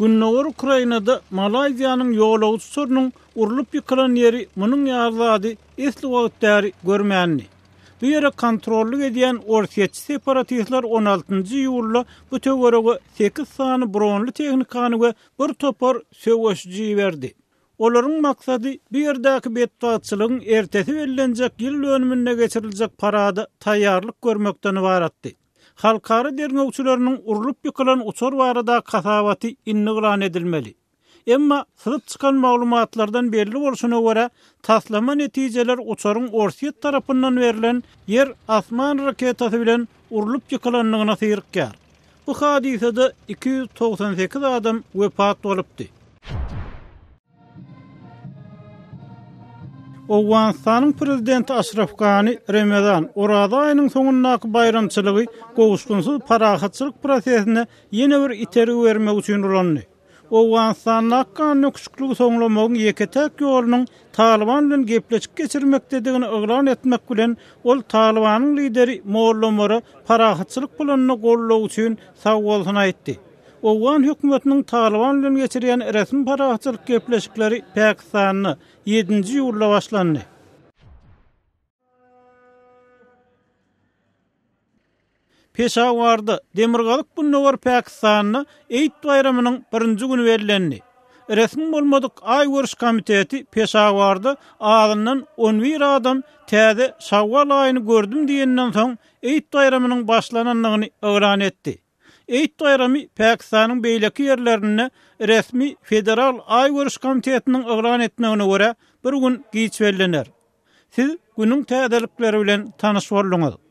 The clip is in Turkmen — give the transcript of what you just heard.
Günnäwer Ukrainada Malayziýanyň ýolagçy sorunun urulup ýykylan ýeri munyň ýazady esli wagtdary görmänni. Bu ýere kontrolly edýän orsiýetçi separatistler 16-njy ýylda bu töwerege 8 sany bronly tehnikany we bir topar söwüşji berdi. Olaryň maksady bu ýerdäki betbaçylygyň ertesi berilenjek ýyl dönümine geçiriljek parada taýýarlyk görmekden ibaratdy. Halkara derňewçileriniň urulup ýykylan uçur barada kasabaty innigilan edilmeli. Emma sılıp çıkan maglumatlardan belli bolşuna göre taslama netijeler uçuryň Orsiýet tarapyndan berilen yer asman raketasy bilen urulup ýykylanlygyna syrykýar. Bu hadisede 298 adam wepat bolupdy. Owganistanyň prezidenti Ashraf Ghani Ramazan orada aýynyň soňundaky bayramçylygy gowuşgunsyz parahatçylyk prosesine ýene bir iteri bermek üçin ulandy. Owganistanyň kanun küçüklügi soňlamagyň ýeketek ýolunyň Taliban bilen gepleşik geçirmekdedigini ýylan etmek bilen ol Talibanyň lideri Molla Omar parahatçylyk planyny gollaw üçin sag bolsun aýtdy. Owgan hökümetiniň Taliban bilen geçirýän resmi parahatçylyk gepleşikleri Pakistanyň 7-nji ýylda başlandy. Peşawarda Demirgalyk Günnäwer Pakistanyň Eid bayramynyň 1-nji güni berilendi. Resmi bolmadyk Aý görüş komiteti Peşawarda ağzyndan 11 adam täze Şawwal aýyny gördüm diýenden soň Eid bayramynyň başlananlygyny ýylan etdi. Eid bayramy Pakistanyň beýleki ýerlerine resmi federal Aý görüş komitetiniň ýylan etmegine görä bir gün giç berilenler. Siz günüň täzelikleri bilen tanyş bolduňyz.